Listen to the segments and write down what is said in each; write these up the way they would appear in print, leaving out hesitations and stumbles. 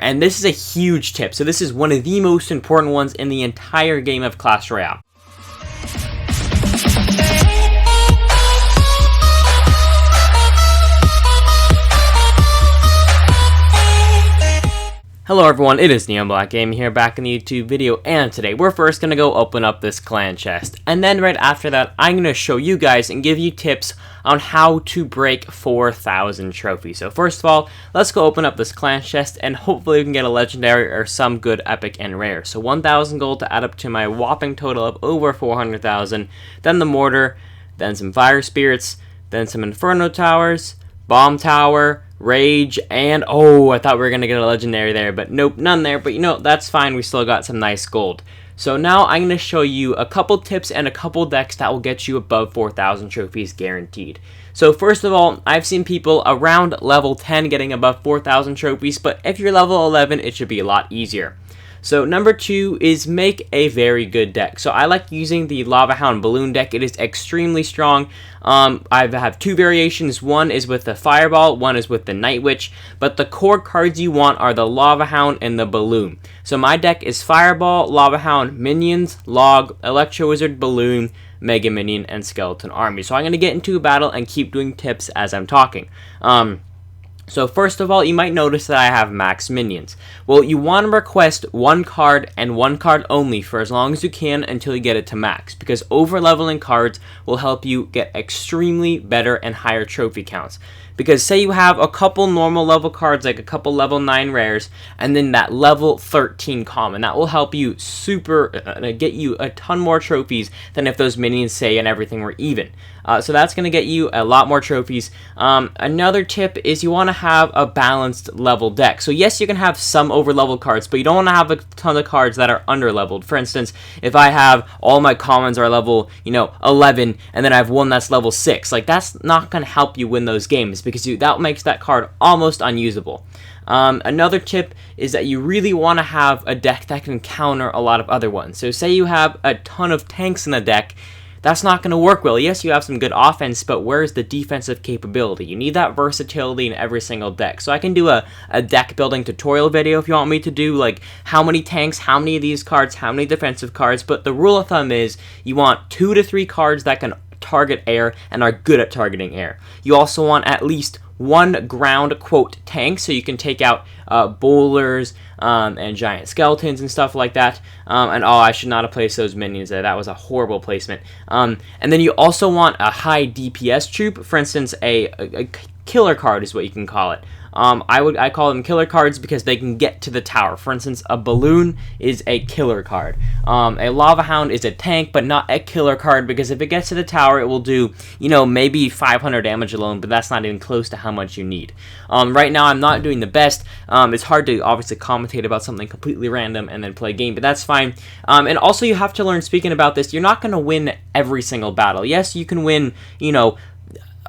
and this is a huge tip. So this is one of the most important ones in the entire game of Clash Royale. Hello everyone, it is NeonBlack Gaming here, back in the YouTube video, and today we're first going to go open up this clan chest, and then right after that I'm going to show you guys and give you tips on how to break 4,000 trophies. So first of all, let's go open up this clan chest, and hopefully we can get a legendary or some good epic and rare. So 1,000 gold to add up to my whopping total of over 400,000, then the mortar, then some fire spirits, then some inferno towers, bomb tower, rage, and oh, I thought we were going to get a legendary there, but nope, none there. But you know, that's fine, we still got some nice gold. So now I'm going to show you a couple tips and a couple decks that will get you above 4,000 trophies guaranteed. So first of all, I've seen people around level 10 getting above 4,000 trophies, but if you're level 11, it should be a lot easier. So number 2 is make a very good deck. So I like using the Lava Hound Balloon deck. It is extremely strong. I have 2 variations. One is with the Fireball, one is with the Night Witch, but the core cards you want are the Lava Hound and the Balloon. So my deck is Fireball, Lava Hound, Minions, Log, Electro Wizard, Balloon, Mega Minion, and Skeleton Army. So I'm going to get into a battle and keep doing tips as I'm talking. So first of all, you might notice that I have max minions. Well, you want to request 1 card and 1 card only for as long as you can until you get it to max, because over-leveling cards will help you get extremely better and higher trophy counts. Because say you have a couple normal level cards, like a couple level 9 rares, and then that level 13 common. That will help you get you a ton more trophies than if those minions say and everything were even. So that's going to get you a lot more trophies. Another tip is you want to have a balanced level deck. So yes, you can have some over-leveled cards, but you don't want to have a ton of cards that are under-leveled. For instance, if I have all my commons are level, 11, and then I have one that's level 6, like that's not going to help you win those games, because that makes that card almost unusable. Another tip is that you really want to have a deck that can counter a lot of other ones. So say you have a ton of tanks in the deck, that's not going to work well. Yes, you have some good offense, but where's the defensive capability? You need that versatility in every single deck. So I can do a deck building tutorial video if you want me to do, like how many tanks, how many of these cards, how many defensive cards, but the rule of thumb is you want 2 to 3 cards that can target air and are good at targeting air. You also want at least 1 ground quote tank, so you can take out bowlers and giant skeletons and stuff like that. And oh, I should not have placed those minions there. That was a horrible placement. And then you also want a high DPS troop. For instance, a killer card is what you can call it. I call them killer cards because they can get to the tower. For instance, a balloon is a killer card. A lava hound is a tank, but not a killer card, because if it gets to the tower, it will do, maybe 500 damage alone, but that's not even close to how much you need. Right now, I'm not doing the best. It's hard to obviously commentate about something completely random and then play a game, but that's fine. And also, you have to learn, speaking about this, you're not going to win every single battle. Yes, you can win,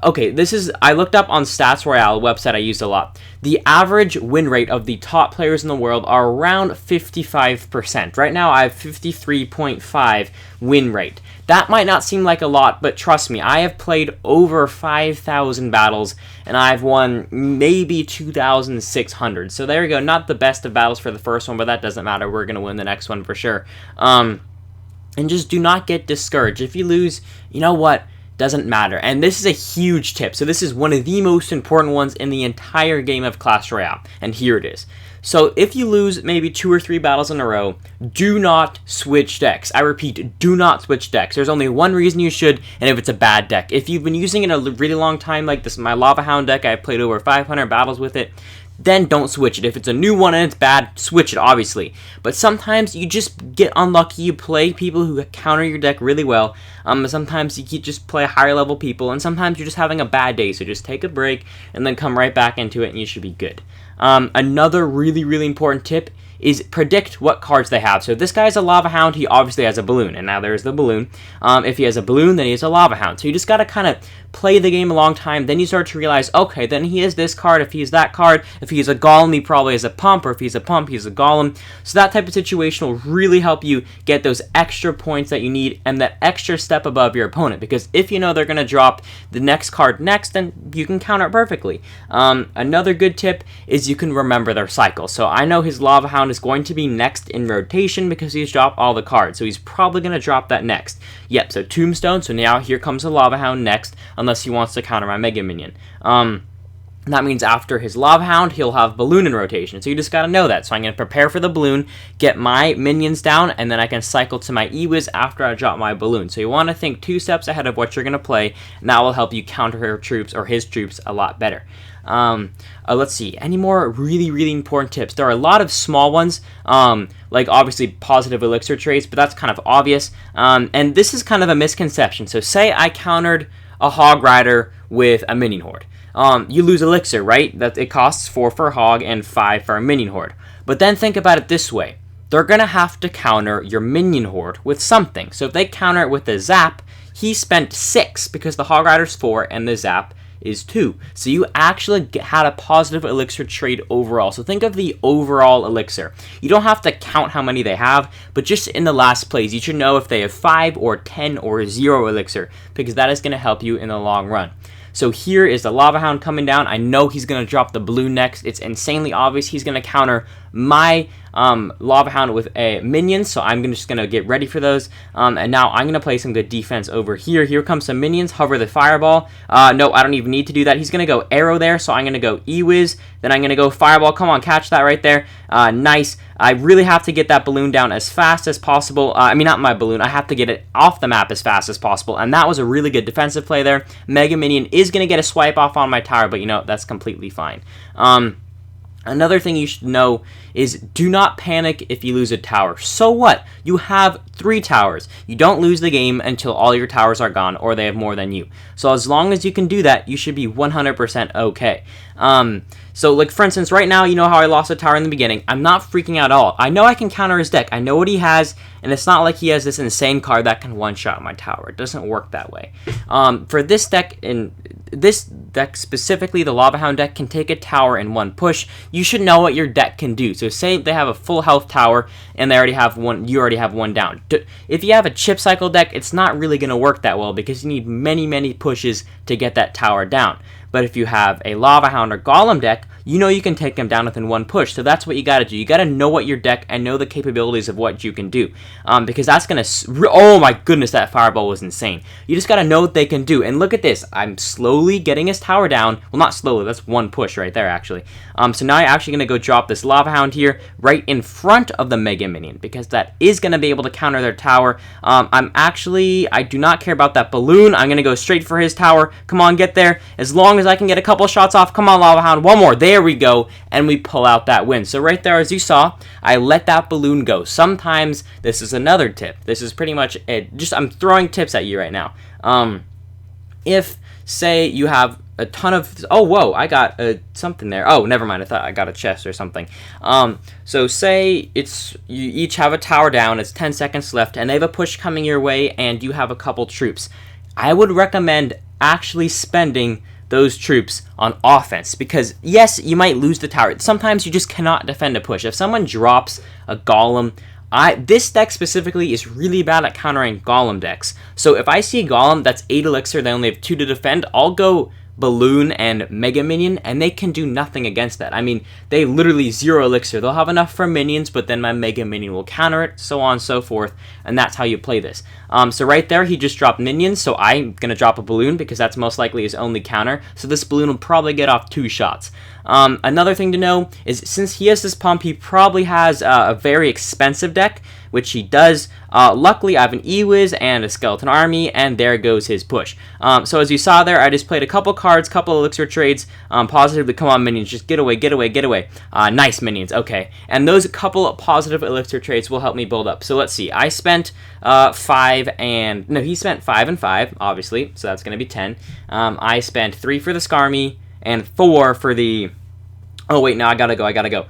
okay, I looked up on Stats Royale, a website I used a lot. The average win rate of the top players in the world are around 55%. Right now, I have 53.5 win rate. That might not seem like a lot, but trust me, I have played over 5,000 battles, and I've won maybe 2,600. So there you go, not the best of battles for the first one, but that doesn't matter. We're going to win the next one for sure. And just do not get discouraged. If you lose, you know what? Doesn't matter. And this is a huge tip. So this is one of the most important ones in the entire game of Clash Royale. And here it is. So if you lose maybe 2 or 3 battles in a row, do not switch decks. I repeat, do not switch decks. There's only one reason you should, and if it's a bad deck. If you've been using it a really long time, like this, my Lava Hound deck, I've played over 500 battles with it, then don't switch it. If it's a new one and it's bad, switch it, obviously. But sometimes you just get unlucky. You play people who counter your deck really well. Sometimes you just play higher level people, and sometimes you're just having a bad day. So just take a break and then come right back into it, and you should be good. Another really, really important tip is predict what cards they have. So if this guy has a Lava Hound, he obviously has a balloon, and now there's the balloon. If he has a balloon, then he has a Lava Hound. So you just got to kind of play the game a long time, then you start to realize, okay, then he has this card, if he's that card, if he's a Golem, he probably has a Pump, or if he's a Pump, he's a Golem. So that type of situation will really help you get those extra points that you need, and that extra step above your opponent, because if you know they're going to drop the next card next, then you can counter it perfectly. Another good tip is you can remember their cycle. So I know his Lava Hound is going to be next in rotation because he's dropped all the cards, so he's probably going to drop that next. Yep, so Tombstone, so now here comes the Lava Hound next, unless he wants to counter my Mega Minion. That means after his Lava Hound, he'll have Balloon in rotation, so you just gotta know that. So I'm gonna prepare for the Balloon, get my minions down, and then I can cycle to my E-Wiz after I drop my Balloon. So you wanna think 2 steps ahead of what you're gonna play, and that will help you counter her troops, or his troops, a lot better. Let's see, any more really important tips? There are a lot of small ones, like obviously positive elixir traits, but that's kind of obvious. And this is kind of a misconception. So say I countered a Hog Rider with a Minion Horde. You lose elixir, right? That it costs 4 for a Hog and 5 for a Minion Horde. But then think about it this way. They're going to have to counter your Minion Horde with something. So if they counter it with a Zap, he spent 6 because the Hog Rider's 4 and the Zap is 2. So you actually had a positive elixir trade overall. So think of the overall elixir. You don't have to count how many they have, but just in the last plays, you should know if they have 5 or 10 or 0 elixir, because that is going to help you in the long run. So here is the Lava Hound coming down. I know he's going to drop the Balloon next. It's insanely obvious he's going to counter my Lava Hound with a minion, so I'm just going to get ready for those. And now I'm going to play some good defense over here. Here comes some minions. Hover the Fireball. No, I don't even need to do that. He's going to go Arrow there, so I'm going to go E-Wiz. Then I'm going to go Fireball. Come on, catch that right there. Nice. I really have to get that Balloon down as fast as possible. I mean, not my Balloon. I have to get it off the map as fast as possible, and that was a really good defensive play there. Mega Minion is going to get a swipe off on my tower, but you know, that's completely fine. Another thing you should know is do not panic if you lose a tower. So what? You have 3 towers. You don't lose the game until all your towers are gone or they have more than you. So as long as you can do that, you should be 100% okay. So like for instance, right now, you know how I lost a tower in the beginning. I'm not freaking out at all. I know I can counter his deck. I know what he has, and it's not like he has this insane card that can one-shot my tower. It doesn't work that way. For this deck, specifically, the Lava Hound deck can take a tower in one push. You should know what your deck can do. So say they have a full health tower and they already have one, you already have one down. If you have a chip cycle deck, it's not really going to work that well because you need many pushes to get that tower down. But if you have a Lava Hound or Golem deck, you know you can take them down within one push. So that's what you got to do. You got to know what your deck and know the capabilities of what you can do. Because that's going to... Oh my goodness, that Fireball was insane. You just got to know what they can do. And look at this. I'm slowly getting his tower down. Well, not slowly. That's one push right there, actually. So now I'm actually going to go drop this Lava Hound here right in front of the Mega Minion, because that is going to be able to counter their tower. I do not care about that Balloon. I'm going to go straight for his tower. Come on, get there. As long as I can get a couple shots off. Come on, Lava Hound. One more. There we go. And we pull out that win. So right there, as you saw, I let that Balloon go. Sometimes, this is another tip. This is pretty much it. Just, I'm throwing tips at you right now. If, say, you have a ton of... Oh, whoa, I got something there. Oh, never mind. I thought I got a chest or something. So say you each have a tower down. It's 10 seconds left, and they have a push coming your way, and you have a couple troops. I would recommend actually spending those troops on offense, because yes, you might lose the tower. Sometimes you just cannot defend a push. If someone drops a Golem, this deck specifically is really bad at countering Golem decks. So if I see a Golem that's 8 elixir, they only have 2 to defend, I'll go Balloon and Mega Minion, and they can do nothing against that. I mean, they literally 0 elixir. They'll have enough for minions, but then my Mega Minion will counter it, so on and so forth, and that's how you play this. So right there, he just dropped minions, so I'm going to drop a Balloon, because that's most likely his only counter, so this Balloon will probably get off 2 shots. Another thing to know is, since he has this pump, he probably has a very expensive deck, which he does. Luckily, I have an E-Wiz and a Skeleton Army, and there goes his push. So as you saw there, I just played a couple cards, couple elixir trades, positively. Come on, minions, just get away, get away, get away. Nice, minions, okay. And those couple positive elixir trades will help me build up. So let's see, I spent 5 and... No, he spent 5 and 5, obviously, so that's going to be 10. I spent 3 for the Skarmy, and 4 for the Oh, wait, no, I gotta go.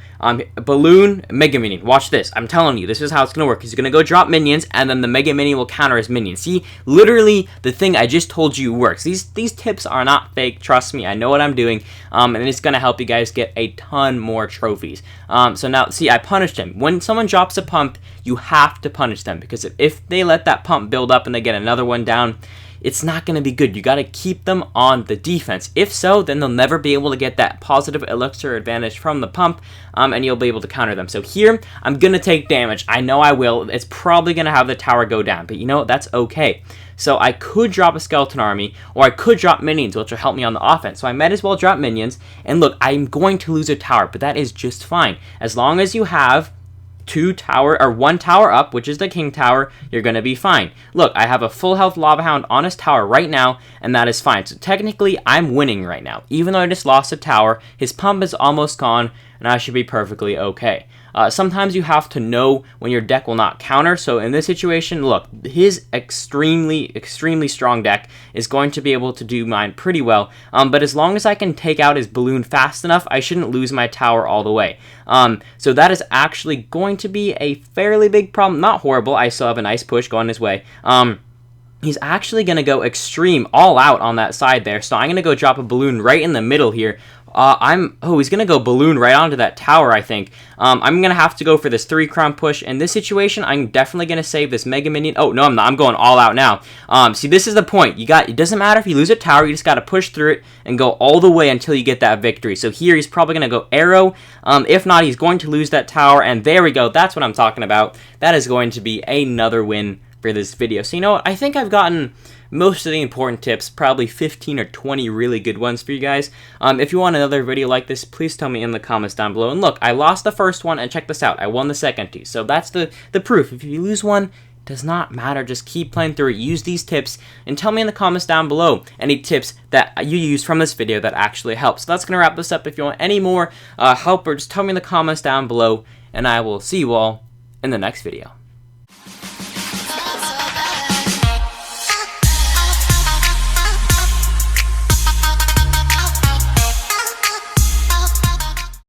Balloon, Mega Minion. Watch this. I'm telling you, this is how it's gonna work. He's gonna go drop minions, and then the Mega Minion will counter his minions. See, literally, the thing I just told you works. These tips are not fake. Trust me, I know what I'm doing, and it's gonna help you guys get a ton more trophies. So now, see, I punished him. When someone drops a pump, you have to punish them, because if they let that pump build up and they get another one down, it's not going to be good. You got to keep them on the defense. If so, then they'll never be able to get that positive elixir advantage from the pump, and you'll be able to counter them. So here, I'm going to take damage. I know I will. It's probably going to have the tower go down, but you know, that's okay. So I could drop a skeleton army, or I could drop minions, which will help me on the offense. So I might as well drop minions. And look, I'm going to lose a tower, but that is just fine. As long as you have one tower up, which is the king tower, you're gonna be fine. Look, I have a full health lava hound on his tower right now, and that is fine. So technically, I'm winning right now. Even though I just lost a tower, his pump is almost gone, and I should be perfectly okay. Sometimes you have to know when your deck will not counter. So in this situation, look, his extremely strong deck is going to be able to do mine pretty well. But as long as I can take out his balloon fast enough, I shouldn't lose my tower all the way. So that is actually going to be a fairly big problem. Not horrible. I still have a nice push going his way. He's actually going to go extreme all out on that side there. So I'm going to go drop a balloon right in the middle here. He's going to go balloon right onto that tower, I think. I'm going to have to go for this 3-crown push. In this situation, I'm definitely going to save this Mega Minion. Oh, no, I'm not. I'm going all out now. See, this is the point. It doesn't matter if you lose a tower. You just got to push through it and go all the way until you get that victory. So here, he's probably going to go arrow. If not, he's going to lose that tower. And there we go. That's what I'm talking about. That is going to be another win for this video. So you know what, I think I've gotten most of the important tips, probably 15 or 20 really good ones for you guys. If you want another video like this, please tell me in the comments down below. And look, I lost the first one, and check this out, I won the second two. So that's the proof. If you lose one, it does not matter, just keep playing through it. Use these tips, and tell me in the comments down below any tips that you used from this video that actually helped. So that's going to wrap this up. If you want any more help, or just tell me in the comments down below, and I will see you all in the next video.